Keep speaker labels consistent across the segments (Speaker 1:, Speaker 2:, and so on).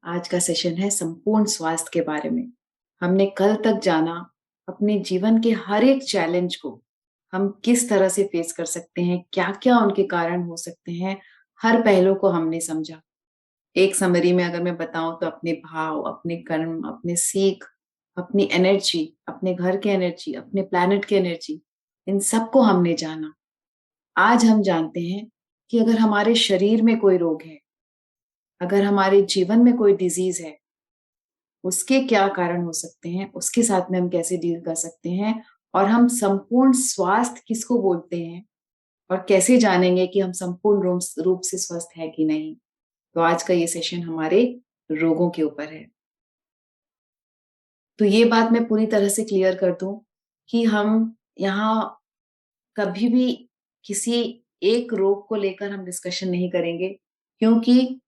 Speaker 1: आज का सेशन है संपूर्ण स्वास्थ्य के बारे में। हमने कल तक जाना अपने जीवन के हर एक चैलेंज को हम किस तरह से फेस कर सकते हैं, क्या-क्या उनके कारण हो सकते हैं, हर पहलू को हमने समझा। एक समरी में अगर मैं बताऊँ तो अपने भाव, अपने कर्म, अपने सीख, अपनी एनर्जी, अपने घर की एनर्जी, अपने प्लैनेट की एनर्जी, इन सबको हमने जाना। आज हम जानते हैं कि अगर हमारे शरीर में कोई रोग है, अगर हमारे जीवन में कोई डिज़ीज़ है, उसके क्या कारण हो सकते हैं, उसके साथ में हम कैसे डील कर सकते हैं और हम संपूर्ण स्वास्थ्य किसको बोलते हैं और कैसे जानेंगे कि हम संपूर्ण रूप से स्वस्थ हैं कि नहीं। तो आज का ये सेशन हमारे रोगों के ऊपर है। तो ये बात मैं पूरी तरह से क्लियर कर दूँ कि हम यहाँ कभी भी किसी एक रोग को लेकर हम डिस्कशन नहीं करेंगे, क्योंकि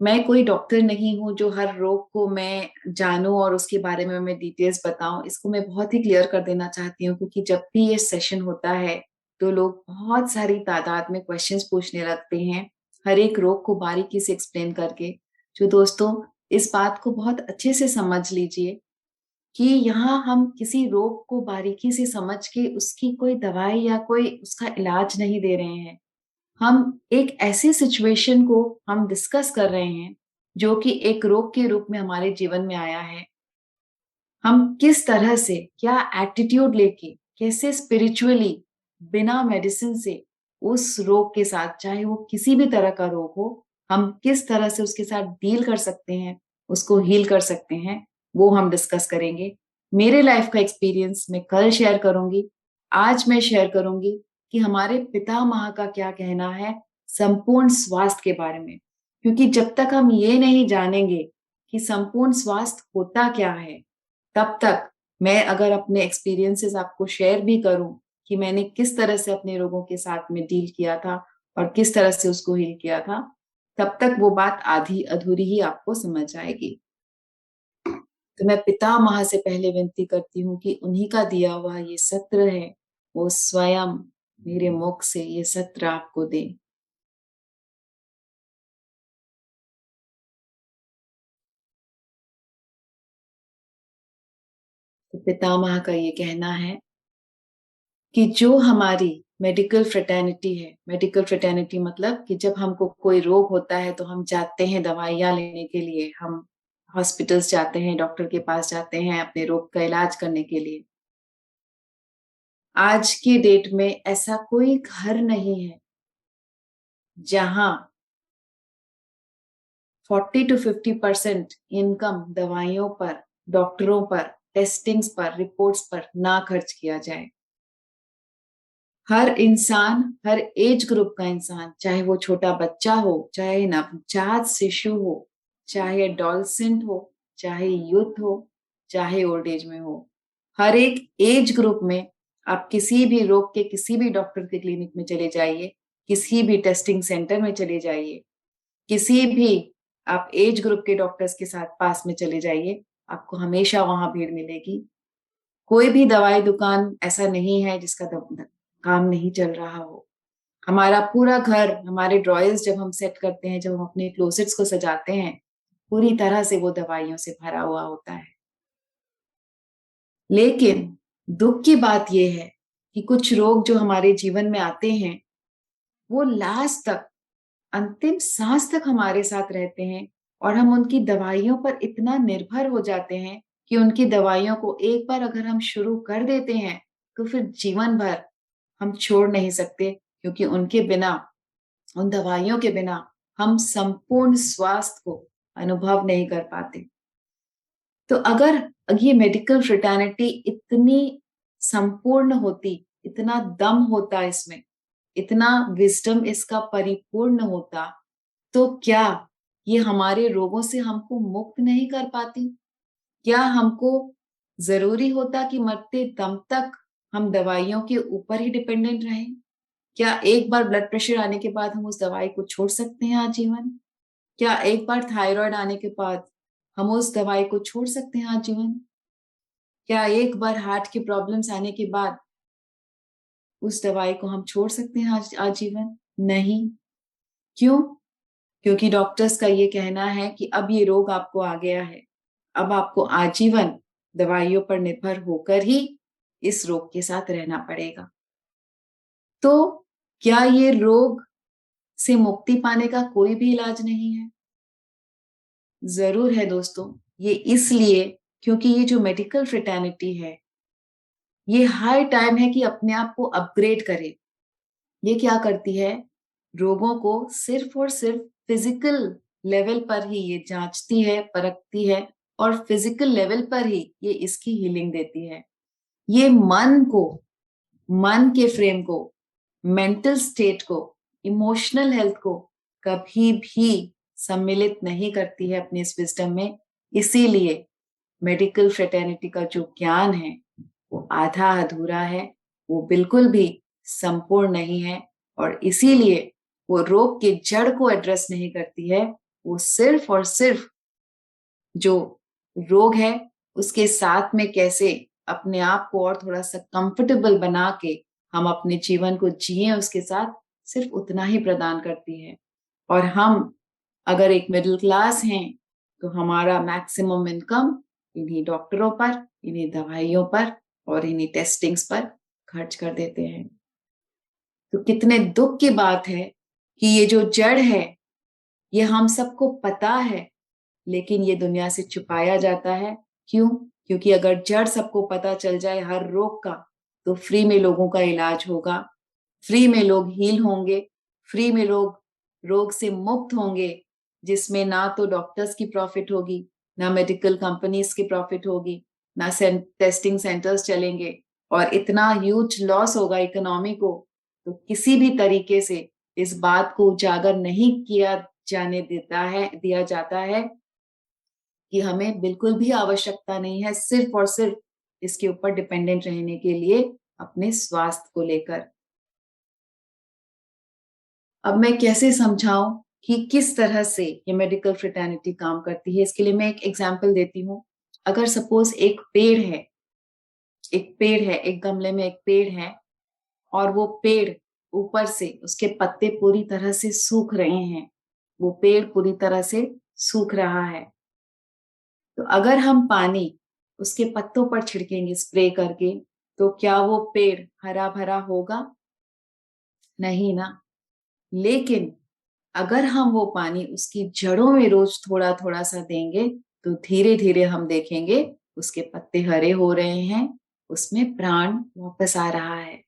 Speaker 1: मैं कोई डॉक्टर नहीं हूँ जो हर रोग को मैं जानूँ और उसके बारे में मैं डिटेल्स बताऊँ। इसको मैं बहुत ही क्लियर कर देना चाहती हूँ, क्योंकि जब भी ये सेशन होता है, तो लोग बहुत सारी तादाद में क्वेश्चन्स पूछने लगते हैं, हर एक रोग को बारीकी से एक्सप्लेन करके। जो दोस्तों, इस बात को बहुत अच्छे से समझ लीजिए कि यहाँ हम किसी रोग को बारीकी से समझ के उसकी कोई दवाई या कोई उसका इलाज नहीं दे रहे हैं। हम एक ऐसी सिचुएशन को हम डिस्कस कर रहे हैं, जो कि एक रोग के रूप में हमारे जीवन में आया है। हम किस तरह से, क्या एटीट्यूड लेके, कैसे स्पिरिचुअली, बिना मेडिसिन से उस रोग के साथ, चाहे वो किसी भी तरह का रोग हो, हम किस तरह से उसके साथ डील कर सकते हैं, उसको हील कर सकते हैं, वो हम डिस्कस करेंगे। मेरे लाइफ का एक्सपीरियंस मैं कल शेयर करूँगी। आज मैं शेयर करूँगी कि हमारे पितामह का क्या कहना है संपूर्ण स्वास्थ्य के बारे में। क्योंकि जब तक हम ये नहीं जानेंगे कि संपूर्ण स्वास्थ्य होता क्या है, तब तक मैं अगर अपने एक्सपीरियंसेस आपको शेयर भी करूँ कि मैंने किस तरह से अपने रोगों के साथ में डील किया था और किस तरह से उसको हील किया था, तब तक वो बात आधी-अधूरी ही आपको समझ आएगी। तो मैं पितामह से पहले विनती करती हूँ कि उन्हीं का दिया हुआ ये सत्र है, वो स्वयं मेरे मुख से ये सत्र आपको दें। तो पितामह का ये कहना है कि जो हमारी मेडिकल फ्रेटर्निटी है, मेडिकल फ्रेटर्निटी मतलब कि जब हमको कोई रोग होता है तो हम जाते हैं दवाइयाँ लेने के लिए, हम हॉस्पिटल्स जाते हैं, डॉक्टर के पास जाते हैं अपने रोग का इलाज करने के लिए। आज की डेट में ऐसा कोई घर नहीं है, जहाँ 40 टू 50% इनकम दवाइयों पर, डॉक्टरों पर, टेस्टिंग्स पर, रिपोर्ट्स पर ना खर्च किया जाए। हर इंसान, हर एज ग्रुप का इंसान, चाहे वो छोटा बच्चा हो, चाहे नवजात शिशु हो, चाहे एडोलसेंट हो, चाहे यूथ हो, चाहे ओल्ड एज में हो, हर एक एज ग्रुप में आप किसी भी रोग के किसी भी डॉक्टर के क्लिनिक में चले जाइए, किसी भी टेस्टिंग सेंटर में चले जाइए, किसी भी आप एज ग्रुप के डॉक्टर्स के साथ पास में चले जाइए, आपको हमेशा वहाँ भीड़ मिलेगी। कोई भी दवाई दुकान ऐसा नहीं है जिसका काम नहीं चल रहा हो। हमारा पूरा घर, हमारे ड्रॉयर्स जब हम सेट करते हैं, जब हम अपने क्लोसेट्स को सजाते हैं, पूरी तरह से वो दवाइयों से भरा हुआ होता है। लेकिन दुःख की बात ये है कि कुछ रोग जो हमारे जीवन में आते हैं, वो लास्ट तक, अंतिम साँस तक हमारे साथ रहते हैं और हम उनकी दवाइयों पर इतना निर्भर हो जाते हैं कि उनकी दवाइयों को एक बार अगर हम शुरू कर देते हैं, तो फिर जीवन भर हम छोड़ नहीं सकते, क्योंकि उनके बिना, उन दवाइयों के बिना हम संपूर्ण स्वास्थ्य को अनुभव नहीं कर पाते। तो अगर ये मेडिकल फ्रेटर्निटी इतनी संपूर्ण होती, इतना दम होता इसमें, इतना विज़डम इसका परिपूर्ण होता, तो क्या ये हमारे रोगों से हमको मुक्त नहीं कर पाती? क्या हमको ज़रूरी होता कि मरते दम तक हम दवाइयों के ऊपर ही डिपेंडेंट रहें? क्या एक बार ब्लड प्रेशर आने के बाद हम उस दवाई को छोड़ सकते हैं आजीवन? क्या एक बार थायरॉइड आने के बाद हम उस दवाई को छोड़ सकते हैं आजीवन? क्या एक बार हार्ट की प्रॉब्लम्स आने के बाद उस दवाई को हम छोड़ सकते हैं आजीवन? नहीं। क्यों? क्योंकि डॉक्टर्स का ये कहना है कि अब ये रोग आपको आ गया है, अब आपको आजीवन दवाइयों पर निर्भर होकर ही इस रोग के साथ रहना पड़ेगा। तो क्या ये रोग से मुक्ति पाने का कोई भी इलाज नहीं है? ज़रूर है दोस्तों। ये इसलिए क्योंकि ये जो मेडिकल फ्रेटर्निटी है, ये हाई टाइम है कि अपने आप को अपग्रेड करे। ये क्या करती है? रोगों को सिर्फ़ और सिर्फ़ फ़िज़िकल लेवल पर ही ये जाँचती है, परखती है और फ़िज़िकल लेवल पर ही ये इसकी हीलिंग देती है। ये मन के फ्रेम को, मेंटल स्टेट को, इमोशनल हेल्थ को कभी भी सम्मिलित नहीं करती है अपनी इस विज़डम में। इसीलिए मेडिकल फ्रेटर्निटी का जो ज्ञान है, वो आधा-अधूरा है, वो बिल्कुल भी संपूर्ण नहीं है और इसीलिए वो रोग के जड़ को एड्रेस नहीं करती है, वो सिर्फ़ और सिर्फ़ जो रोग है, उसके साथ में कैसे अपने आप को और थोड़ा-सा कंफर्टेबल बना के हम अपने जीवन को जिएँ उसके साथ, सिर्फ़ उतना ही प्रदान करती है। और हम अगर एक मिडल क्लास हैं, तो हमारा मैक्सिमम इनकम इन्हीं डॉक्टरों पर, इन्हीं दवाइयों पर और इन्हीं टेस्टिंग्स पर खर्च कर देते हैं। तो कितने दुःख की बात है कि ये जो जड़ है, ये हम सबको पता है, लेकिन ये दुनिया से छुपाया जाता है। क्यों? क्योंकि अगर जड़ सबको पता चल जाए हर रोग का, तो फ्री में लोगों का इलाज होगा, फ्री में लोग हील होंगे, फ्री में लोग रोग से मुक्त होंगे, जिसमें ना तो डॉक्टर्स की प्रॉफ़िट होगी, ना मेडिकल कंपनीज़ की प्रॉफ़िट होगी, ना टेस्टिंग सेंटर्स चलेंगे और इतना ह्यूज लॉस होगा इकोनॉमी को, तो किसी भी तरीके से इस बात को उजागर नहीं दिया जाता है कि हमें बिल्कुल भी आवश्यकता नहीं है सिर्फ़ और सिर्फ़ इसके ऊपर डिपेंडेंट रहने के लिए अपने स्वास्थ्य को लेकर। अब मैं कैसे समझाऊँ कि किस तरह से ये मेडिकल फ्रेटर्निटी काम करती है? इसके लिए मैं एक एग्ज़ाम्पल देती हूँ। अगर सपोज़ एक गमले में एक पेड़ है और वो पेड़ ऊपर से उसके पत्ते पूरी तरह से सूख रहे हैं। वो पेड़ पूरी तरह से सूख रहा है। तो अगर हम पानी उसके पत्तों पर छिड़केंगे स्प्रे करके, तो क्या वो पेड़ हरा-भरा होगा? नहीं ना। लेकिन अगर हम वो पानी उसकी जड़ों में रोज़ थोड़ा-थोड़ा सा देंगे, तो धीरे-धीरे हम देखेंगे उसके पत्ते हरे हो रहे हैं, उसमें प्राण वापस आ रहा है।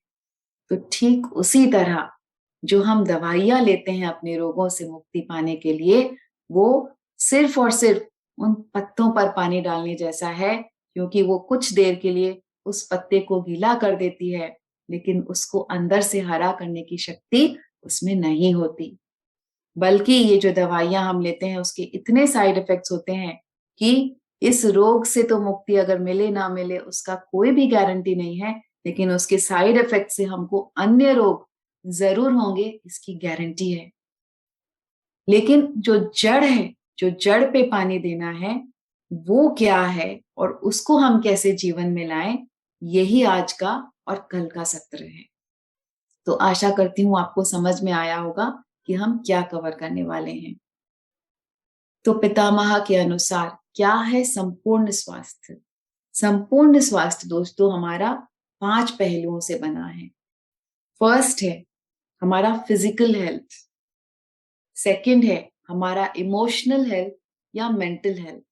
Speaker 1: तो ठीक उसी तरह जो हम दवाइयाँ लेते हैं अपने रोगों से मुक्ति पाने के लिए, वो सिर्फ़ और सिर्फ़ उन पत्तों पर पानी डालने जैसा है, क्योंकि वो कुछ देर के लिए उस पत्ते को गीला कर देती है, लेकिन उसको अंदर से हरा करने की शक्ति उसमें नहीं होती। बल्कि ये जो दवाइयाँ हम लेते हैं उसके इतने साइड इफ़ेक्ट्स होते हैं कि इस रोग से तो मुक्ति अगर मिले ना मिले उसका कोई भी गारंटी नहीं है, लेकिन उसके साइड इफ़ेक्ट से हमको अन्य रोग ज़रूर होंगे इसकी गारंटी है। लेकिन जो जड़ पे पानी देना है, वो क्या है और उसको हम कैसे जीवन में लाएँ, यही आज का और कल का सत्र है। तो आशा करती हूँ आपको समझ में आया होगा कि हम क्या कवर करने वाले हैं। तो पितामह के अनुसार क्या है संपूर्ण स्वास्थ्य? संपूर्ण स्वास्थ्य दोस्तों हमारा 5 पहलुओं से बना है। फर्स्ट है हमारा फिजिकल हेल्थ, सेकंड है हमारा इमोशनल हेल्थ या मेंटल हेल्थ,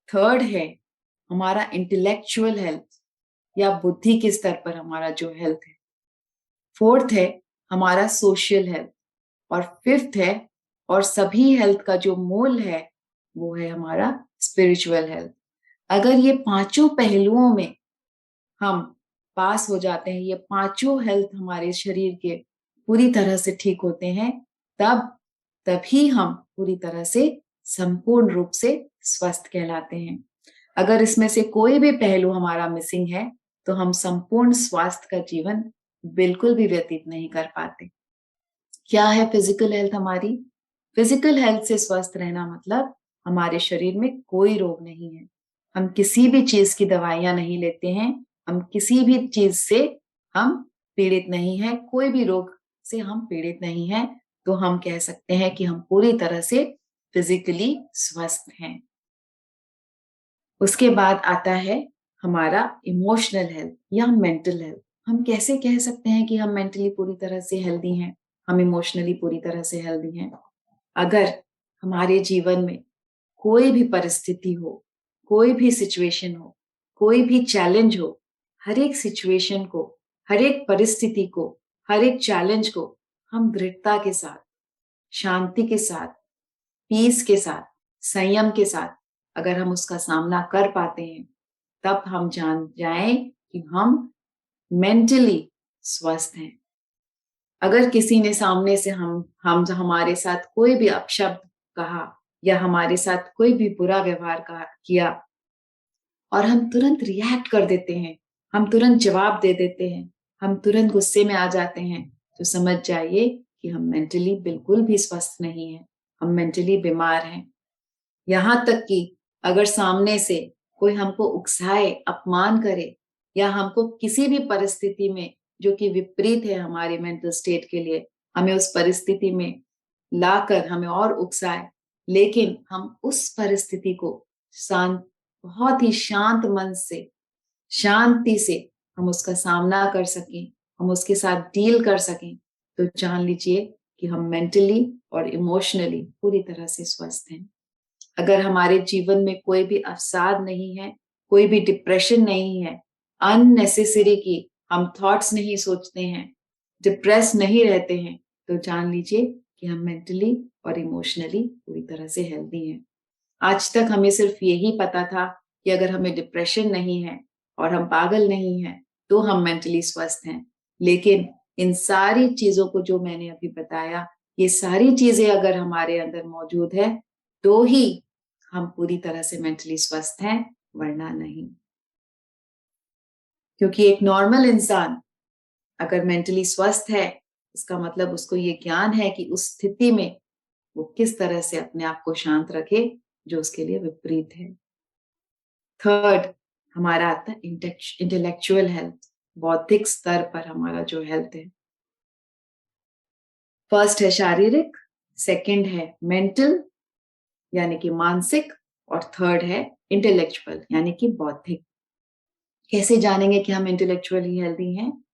Speaker 1: थर्ड है हमारा इंटेलेक्चुअल हेल्थ या बुद्धि के स्तर पर हमारा जो हेल्थ है, फोर्थ है हमारा सोशल हेल्थ और फिफ्थ है और सभी हेल्थ का जो मूल है, वो है हमारा स्पिरिचुअल हेल्थ। अगर ये पाँचों पहलुओं में हम पास हो जाते हैं, ये पाँचों हेल्थ हमारे शरीर के पूरी तरह से ठीक होते हैं, तभी हम पूरी तरह से संपूर्ण रूप से स्वस्थ कहलाते हैं। अगर इसमें से कोई भी पहलू हमारा मिसिंग है, तो हम संपूर्ण स्वास्थ्य का जीवन बिल्कुल भी व्यतीत नहीं कर पाते। क्या है फिजिकल हेल्थ हमारी? फिजिकल हेल्थ से स्वस्थ रहना मतलब हमारे शरीर में कोई रोग नहीं है। हम किसी भी चीज़ की दवाइयाँ नहीं लेते हैं, हम किसी भी चीज़ से हम पीड़ित नहीं हैं, कोई भी रोग से हम पीड़ित नहीं हैं। तो हम कह सकते हैं कि हम पूरी तरह से फिजिकली स्वस्थ हैं। उसके बाद आता है हमारा इमोशनल हेल्थ या मेंटल हेल्थ। हम कैसे कह सकते हैं कि हम मेंटली पूरी तरह से हेल्दी हैं, हम इमोशनली पूरी तरह से हेल्दी हैं? अगर हमारे जीवन में कोई भी परिस्थिति हो, कोई भी सिचुएशन हो, कोई भी चैलेंज हो, हर एक सिचुएशन को, हर एक परिस्थिति को, हर एक चैलेंज को हम दृढ़ता के साथ, शांति के साथ, पीस के साथ, संयम के साथ अगर हम उसका सामना कर पाते हैं, तब हम जान जाएं कि हम मेंटली स्वस्थ हैं। अगर किसी ने सामने से हम हमारे साथ कोई भी अपशब्द कहा या हमारे साथ कोई भी बुरा व्यवहार किया और हम तुरंत रिएक्ट कर देते हैं, हम तुरंत जवाब दे देते हैं, हम तुरंत गुस्से में आ जाते हैं, तो समझ जाइए कि हम मेंटली बिल्कुल भी स्वस्थ नहीं हैं, हम मेंटली बीमार हैं। यहाँ तक कि अगर सामने से कोई हमको उकसाए, अपमान करे या हमको किसी भी परिस्थिति में जो कि विपरीत है हमारे मेंटल स्टेट के लिए, हमें उस परिस्थिति में लाकर हमें और उकसाए, लेकिन हम उस परिस्थिति को शांत बहुत ही शांत मन से, शांति से हम उसका सामना कर सकें, हम उसके साथ डील कर सकें, तो जान लीजिए कि हम मेंटली और इमोशनली पूरी तरह से स्वस्थ हैं। अगर हमारे जीवन में कोई भी अवसाद नहीं है, कोई भी डिप्रेशन नहीं है, अननेसेसरी की हम थॉट्स नहीं सोचते हैं, डिप्रेस नहीं रहते हैं, तो जान लीजिए कि हम मेंटली और इमोशनली पूरी तरह से हेल्दी हैं। आज तक हमें सिर्फ यही पता था कि अगर हमें डिप्रेशन नहीं है और हम पागल नहीं हैं, तो हम मेंटली स्वस्थ हैं। लेकिन इन सारी चीज़ों को जो मैंने अभी बताया, ये सारी चीज़ें अगर हमारे अंदर मौजूद है, तो ही हम पूरी तरह से मेंटली स्वस्थ हैं, वरना नहीं। क्योंकि एक नॉर्मल इंसान अगर मेंटली स्वस्थ है, इसका मतलब उसको ये ज्ञान है कि उस स्थिति में वो किस तरह से अपने आप को शांत रखे, जो उसके लिए विपरीत है। थर्ड हमारा आता है इंटेलेक्चुअल हेल्थ, बौद्धिक स्तर पर हमारा जो हेल्थ है। फर्स्ट है शारीरिक, सेकंड है मेंटल यानी कि मानसिक, और थर्ड है इंटेलेक्चुअल यानी कि बौद्धिक। कैसे जानेंगे कि हम इंटेलेक्चुअली हेल्दी हैं?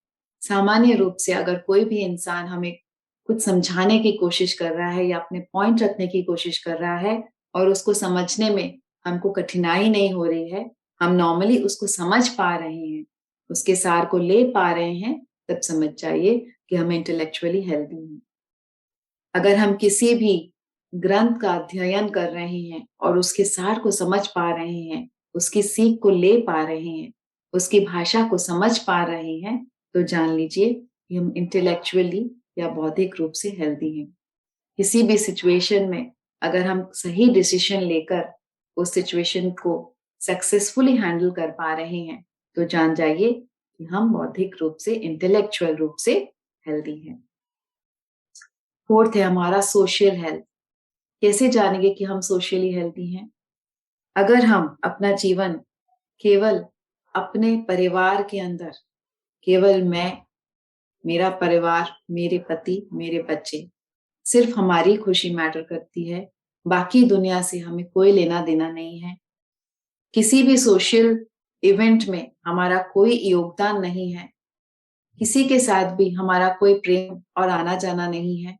Speaker 1: सामान्य रूप से अगर कोई भी इंसान हमें कुछ समझाने की कोशिश कर रहा है या अपने पॉइंट रखने की कोशिश कर रहा है और उसको समझने में हमको कठिनाई नहीं हो रही है, हम नॉर्मली उसको समझ पा रहे हैं, उसके सार को ले पा रहे हैं, तब समझ जाइए कि हम इंटेलेक्चुअली हेल्दी हैं। अगर हम किसी भी ग्रंथ का अध्ययन कर रहे हैं और उसके सार को समझ पा रहे हैं, उसकी सीख को ले पा रहे हैं, उसकी भाषा को समझ पा रहे हैं, तो जान लीजिए कि हम इंटेलेक्चुअली या बौद्धिक रूप से हेल्दी हैं। किसी भी सिचुएशन में अगर हम सही डिसीजन लेकर उस सिचुएशन को सक्सेसफुली हैंडल कर पा रहे हैं, तो जान जाइए कि हम बौद्धिक रूप से, इंटेलेक्चुअल रूप से हेल्दी हैं। फोर्थ है हमारा सोशल हेल्थ। कैसे जानेंगे कि हम सोशली हेल्दी हैं? अगर हम अपना जीवन केवल अपने परिवार के अंदर, केवल मैं, मेरा परिवार, मेरे पति, मेरे बच्चे, सिर्फ हमारी खुशी मैटर करती है, बाकी दुनिया से हमें कोई लेना-देना नहीं है। किसी भी सोशल इवेंट में हमारा कोई योगदान नहीं है, किसी के साथ भी हमारा कोई प्रेम और आना-जाना नहीं है।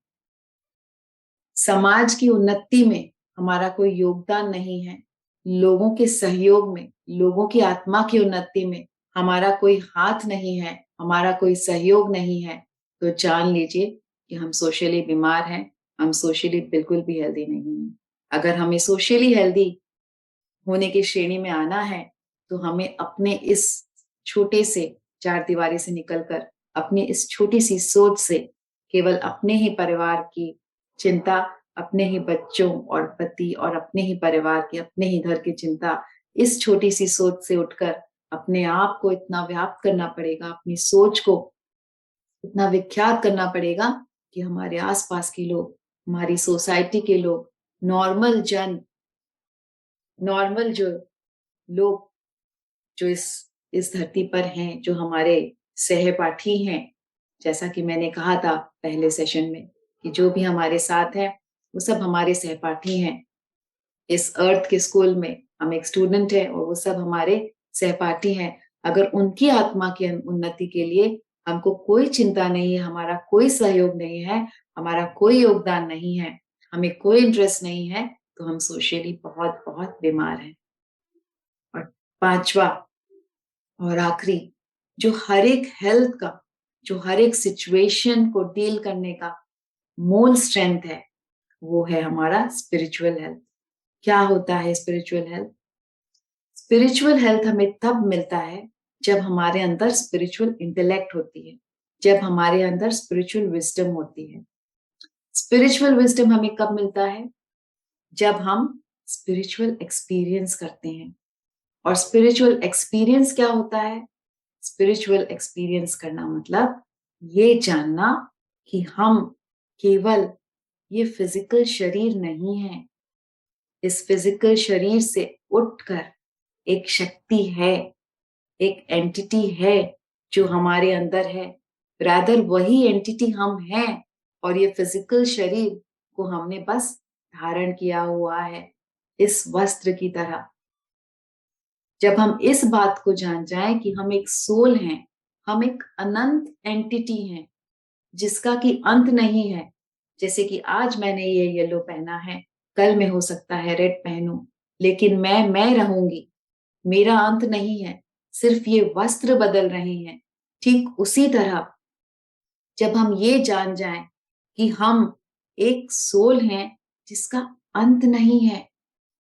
Speaker 1: समाज की उन्नति में हमारा कोई योगदान नहीं है, लोगों के सहयोग में, लोगों की आत्मा की उन्नति में हमारा कोई हाथ नहीं है, हमारा कोई सहयोग नहीं है, तो जान लीजिए कि हम सोशली बीमार हैं, हम सोशली बिल्कुल भी हेल्दी नहीं हैं। अगर हमें सोशली हेल्दी होने की श्रेणी में आना है, तो हमें अपने इस छोटे से चार दीवारी से निकलकर अपनी इस छोटी-सी सोच से केवल अपने ही परिवार की चिंता, अपने ही बच्चों और पति और अपने ही परिवार की, अपने ही घर की चिंता, इस छोटी-सी सोच से उठकर अपने आप को इतना व्याप्त करना पड़ेगा, अपनी सोच को इतना विख्यात करना पड़ेगा कि हमारे आस-पास के लोग, हमारी सोसाइटी के लोग, नॉर्मल जन, नॉर्मल जो लोग जो इस धरती पर हैं, जो हमारे सहपाठी हैं, जैसा कि मैंने कहा था पहले सेशन में, कि जो भी हमारे साथ हैं, वो सब हमारे सहपाठी हैं। इस अर्थ के स्कूल में हम एक स्टूडेंट हैं और वो सब हमारे सहपाठी हैं। अगर उनकी आत्मा की उन्नति के लिए हमको कोई चिंता नहीं है, हमारा कोई सहयोग नहीं है, हमारा कोई योगदान नहीं है, हमें कोई इंटरेस्ट नहीं है, तो हम सोशली बहुत-बहुत बीमार हैं। और 5वां और आखिरी, जो हर एक हेल्थ का, जो हर एक सिचुएशन को डील करने का मूल स्ट्रेंथ है, वो है हमारा स्पिरिचुअल हेल्थ। क्या होता है स्पिरिचुअल हेल्थ? स्पिरिचुअल हेल्थ हमें तब मिलता है जब हमारे अंदर स्पिरिचुअल इंटेलेक्ट होती है, जब हमारे अंदर स्पिरिचुअल विजडम होती है। स्पिरिचुअल विजडम हमें कब मिलता है? जब हम स्पिरिचुअल एक्सपीरियंस करते हैं। और स्पिरिचुअल एक्सपीरियंस क्या होता है? स्पिरिचुअल एक्सपीरियंस करना मतलब ये जानना कि हम केवल ये फिजिकल शरीर नहीं है। इस फिजिकल शरीर से उठकर एक शक्ति है, एक एंटिटी है जो हमारे अंदर है। रादर वही एंटिटी हम हैं और ये फिजिकल शरीर को हमने बस धारण किया हुआ है इस वस्त्र की तरह। जब हम इस बात को जान जाएं कि हम एक सोल हैं, हम एक अनंत एंटिटी हैं जिसका कि अंत नहीं है। जैसे कि आज मैंने ये येलो पहना है, कल मैं हो सकता है रेड पहनूं, लेकिन मैं रहूंगी। मेरा अंत नहीं है, सिर्फ ये वस्त्र बदल रहे हैं। ठीक उसी तरह जब हम ये जान जाएं कि हम एक सोल हैं जिसका अंत नहीं है,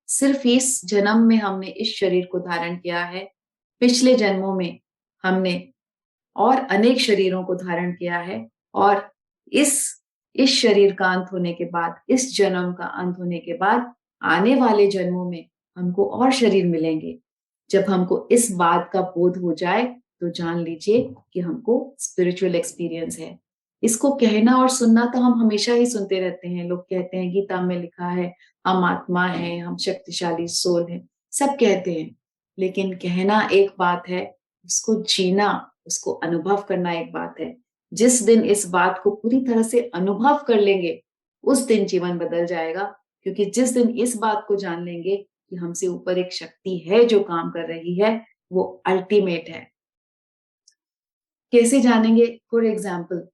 Speaker 1: सिर्फ इस जन्म में हमने इस शरीर को धारण किया है, पिछले जन्मों में हमने और अनेक शरीरों को धारण किया है और इस इस शरीर का अंत होने के बाद, इस जन्म का अंत होने के बाद आने वाले जन्मों में हमको और शरीर मिलेंगे। जब हमको इस बात का बोध हो जाए तो जान लीजिए कि हमको स्पिरिचुअल एक्सपीरियंस है। इसको कहना और सुनना तो हम हमेशा ही सुनते रहते हैं। लोग कहते हैं गीता में लिखा है हम आत्मा हैं, हम शक्तिशाली सोल हैं, सब कहते हैं। लेकिन कहना एक बात है, उसको जीना, उसको अनुभव करना एक बात है। जिस दिन इस बात को पूरी तरह से अनुभव कर लेंगे, उस दिन जीवन बदल जाएगा। क्योंकि जिस दिन इस बात को जान लेंगे कि हमसे ऊपर एक शक्ति है जो काम कर रही है, वो अल्टीमेट है। कैसे जानेंगे? फॉर एग्जाम्पल,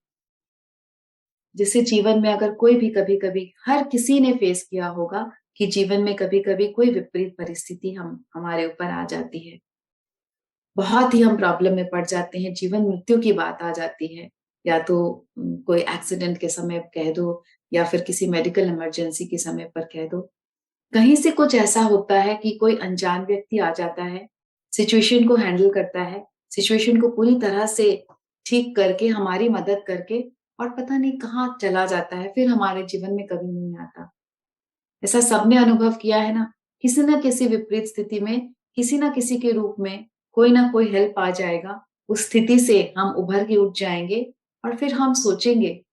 Speaker 1: जैसे जीवन में अगर कोई भी कभी-कभी, हर किसी ने फेस किया होगा कि जीवन में कभी-कभी कोई विपरीत परिस्थिति हम हमारे ऊपर आ जाती है। बहुत ही हम प्रॉब्लम में पड़ जाते हैं, जीवन मृत्यु की बात आ जाती है। या तो कोई एक्सीडेंट के समय कह दो या फिर किसी मेडिकल इमरजेंसी के समय पर कह दो। कहीं से कुछ ऐसा होता है कि कोई अनजान व्यक्ति आ जाता है, सिचुएशन को हैंडल करता है, सिचुएशन को पूरी तरह से ठीक करके, हमारी मदद करके और पता नहीं कहाँ चला जाता है, फिर हमारे जीवन में कभी नहीं आता। ऐसा सबने अनुभव किया है ना? किसी न किसी विपरीत स्थिति में, किसी न किसी के रूप में कोई ना कोई हेल्प आ जाएगा। उस स्थिति से हम उभर के उठ जाएँगे और फिर हम सोचेंगे,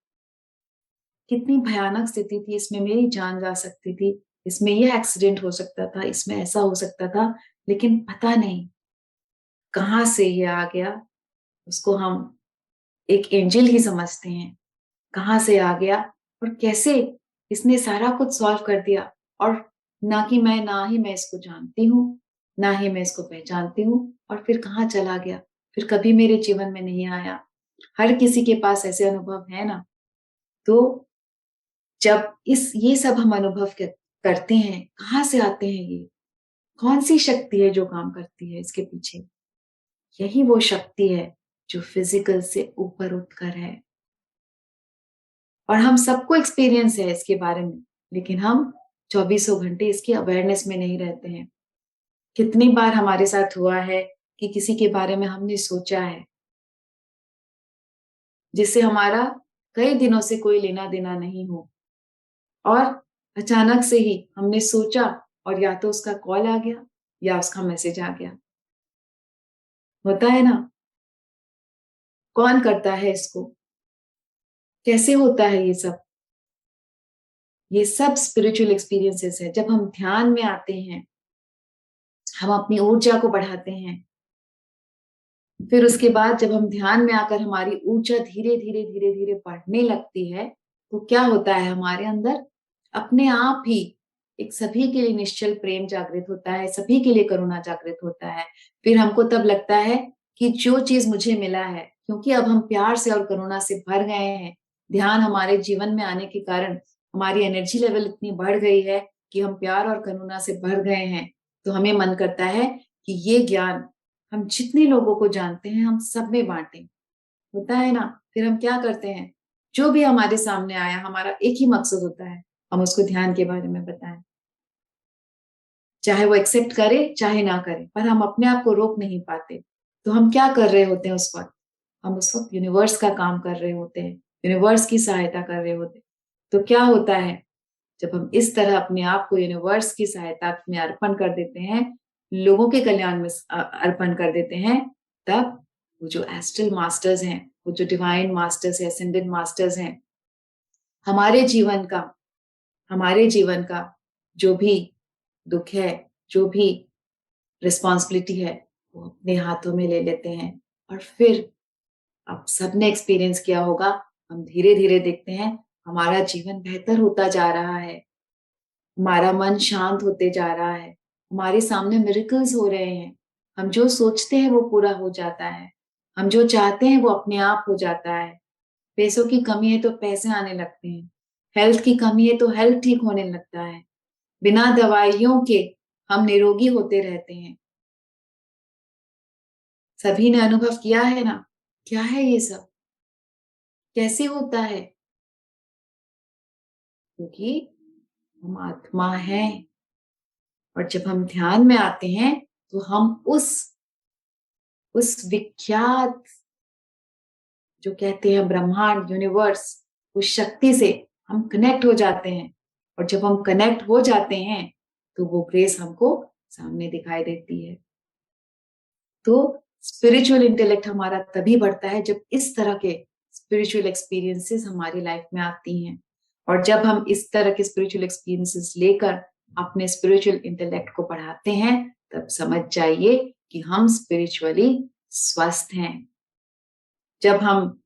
Speaker 1: कितनी भयानक स्थिति थी, इसमें मेरी जान जा सकती थी, इसमें ये एक्सीडेंट हो सकता था, इसमें ऐसा हो सकता था, लेकिन पता नहीं कहाँ से ये आ गया। उसको हम एक एंजेल ही समझते हैं। कहाँ से आ गया और कैसे इसने सारा कुछ सॉल्व कर दिया। और ना ही मैं इसको जानती हूँ, ना ही मैं इसको पहचानती हूँ और फिर कहाँ चला गया, फिर कभी मेरे जीवन में नहीं आया। हर किसी के पास ऐसे अनुभव है ना? तो जब इस ये सब हम अनुभव करते हैं, कहाँ से आते हैं ये? कौन-सी शक्ति है जो काम करती है इसके पीछे? यही वो शक्ति है जो फिज़िकल से ऊपर उठकर है। और हम सबको एक्सपीरियंस है इसके बारे में, लेकिन हम चौबीसों घंटे इसकी अवेयरनेस में नहीं रहते हैं। कितनी बार हमारे साथ हुआ है कि किसी के बारे में हमने सोचा है, जिससे हमारा कई दिनों से कोई लेना-देना नहीं हो और अचानक से ही हमने सोचा और या तो उसका कॉल आ गया या उसका मैसेज आ गया। होता है ना? कौन करता है इसको? कैसे होता है ये सब? ये सब स्पिरिचुअल एक्सपीरियंसेस है। जब हम ध्यान में आते हैं, हम अपनी ऊर्जा को बढ़ाते हैं। फिर उसके बाद जब हम ध्यान में आकर हमारी ऊर्जा धीरे-धीरे, धीरे-धीरे बढ़ने लगती है, तो क्या होता है हमारे अंदर अपने आप ही एक सभी के लिए निश्चल प्रेम जागृत होता है, सभी के लिए करुणा जागृत होता है। फिर हमको तब लगता है कि जो चीज़ मुझे मिला है, क्योंकि अब हम प्यार से और करुणा से भर गए हैं, ध्यान हमारे जीवन में आने के कारण हमारी एनर्जी लेवल इतनी बढ़ गई है कि हम प्यार और करुणा से भर गए हैं। तो हमें मन करता है कि ये ज्ञान हम जितने लोगों को जानते हैं, हम सब में बाँटें। होता है ना? फिर हम क्या करते हैं, जो भी हमारे सामने आया, हमारा एक ही मकसद होता है, हम उसको ध्यान के बारे में बताएँ। चाहे वो एक्सेप्ट करे, चाहे ना करे, पर हम अपने आप को रोक नहीं पाते। तो हम क्या कर रहे होते हैं उस वक़्त? हम उस वक़्त यूनिवर्स का काम कर रहे होते हैं, यूनिवर्स की सहायता कर रहे होते हैं। तो क्या होता है, जब हम इस तरह अपने आप को यूनिवर्स की सहायता में अर्पण कर देते हैं, लोगों के कल्याण में अर्पण कर देते हैं, तब वो जो एस्ट्रल मास्टर्स हैं, वो जो डिवाइन मास्टर्स हैं, असेंडेड मास्टर्स हैं, हमारे जीवन का हमारे जीवन का जो भी दुःख है, जो भी रिस्पॉन्सिबिलिटी है, वो अपने हाथों में ले लेते हैं और फिर आप सबने एक्सपीरियंस किया होगा, हम धीरे-धीरे देखते हैं, हमारा जीवन बेहतर होता जा रहा है, हमारा मन शांत होते जा रहा है, हमारे सामने मिरेकल्स हो रहे हैं, हम जो सोचते हैं वो पूरा हो जाता है, हम जो चाहते हैं वो अपने आप हो जाता है। पैसों की कमी है तो पैसे आने लगते हैं, हेल्थ की कमी है तो हेल्थ ठीक होने लगता है, बिना दवाइयों के हम निरोगी होते रहते हैं। सभी ने अनुभव किया है ना? क्या है ये सब? कैसे होता है? क्योंकि हम आत्मा हैं और जब हम ध्यान में आते हैं, तो हम उस विख्यात जो कहते हैं ब्रह्मांड, यूनिवर्स, उस शक्ति से हम कनेक्ट हो जाते हैं और जब हम कनेक्ट हो जाते हैं, तो वो ग्रेस हमको सामने दिखाई देती है। तो स्पिरिचुअल इंटेलेक्ट हमारा तभी बढ़ता है जब इस तरह के स्पिरिचुअल एक्सपीरियंसेस हमारी लाइफ में आती हैं और जब हम इस तरह के स्पिरिचुअल एक्सपीरियंसेस लेकर अपने स्पिरिचुअल इंटेलेक्ट को बढ़ाते हैं, तब समझ जाइए कि हम स्पिरिचुअली स्वस्थ हैं। जब हम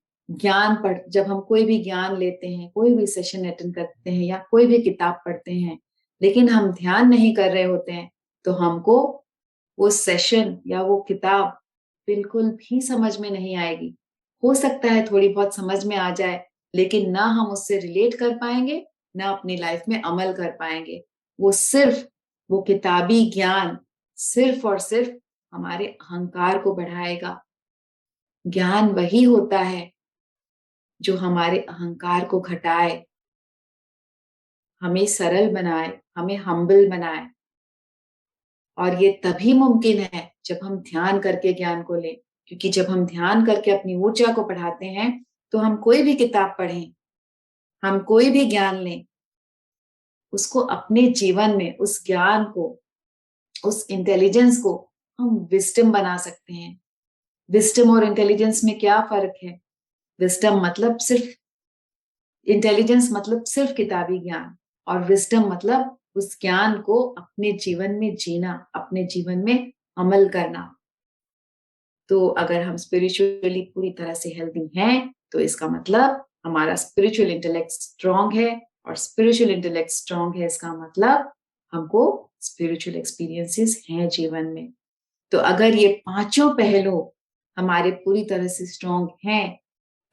Speaker 1: कोई भी ज्ञान लेते हैं, कोई भी सेशन अटेंड करते हैं या कोई भी किताब पढ़ते हैं, लेकिन हम ध्यान नहीं कर रहे होते हैं, तो हमको वो सेशन या वो किताब बिल्कुल भी समझ में नहीं आएगी। हो सकता है थोड़ी बहुत समझ में आ जाए, लेकिन ना हम उससे रिलेट कर पाएँगे, ना अपनी लाइफ में अमल कर पाएँगे। वो किताबी ज्ञान सिर्फ़ और सिर्फ़ हमारे अहंकार को बढ़ाएगा। ज्ञान वही होता है जो हमारे अहंकार को घटाए, हमें सरल बनाए, हमें हम्बल बनाए और ये तभी मुमकिन है जब हम ध्यान करके ज्ञान को लें। क्योंकि जब हम ध्यान करके अपनी ऊर्जा को बढ़ाते हैं, तो हम कोई भी किताब पढ़ें, हम कोई भी ज्ञान लें, उसको अपने जीवन में उस ज्ञान को, उस इंटेलिजेंस को हम विज़डम बना सकते हैं। विज़डम और इंटेलिजेंस में क्या फ़र्क है? विज़डम मतलब सिर्फ़ इंटेलिजेंस मतलब सिर्फ किताबी ज्ञान और विजडम मतलब उस ज्ञान को अपने जीवन में जीना, अपने जीवन में अमल करना। तो अगर हम स्पिरिचुअली पूरी तरह से हेल्दी हैं, तो इसका मतलब हमारा स्पिरिचुअल इंटेलेक्ट स्ट्रॉन्ग है और स्पिरिचुअल इंटेलेक्ट स्ट्रॉन्ग है इसका मतलब हमको स्पिरिचुअल एक्सपीरियंसेस हैं जीवन में। तो अगर ये पाँचों पहलू हमारे पूरी तरह से स्ट्रॉन्ग हैं,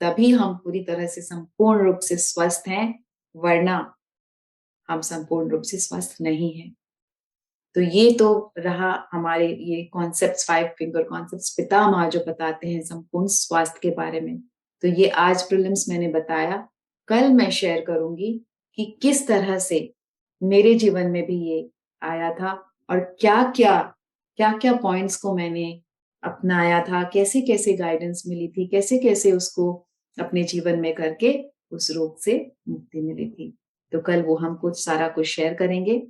Speaker 1: तभी हम पूरी तरह से संपूर्ण रूप से स्वस्थ हैं, वरना हम संपूर्ण रूप से स्वस्थ नहीं हैं। तो ये तो रहा हमारे ये कॉन्सेप्ट्स 5 फिंगर कॉन्सेप्ट्स पितामह जो बताते हैं संपूर्ण स्वास्थ्य के बारे में। तो ये आज प्रीलिम्स मैंने बताया। कल मैं शेयर करूँगी कि किस तरह से मेरे जीवन में भी ये आया था और क्या-क्या पॉइंट्स को मैंने अपनाया था, कैसे-कैसे गाइडेंस मिली थी, कैसे-कैसे उसको अपने जीवन में करके उस रोग से मुक्ति मिली थी। तो कल वो हम कुछ सारा कुछ शेयर करेंगे।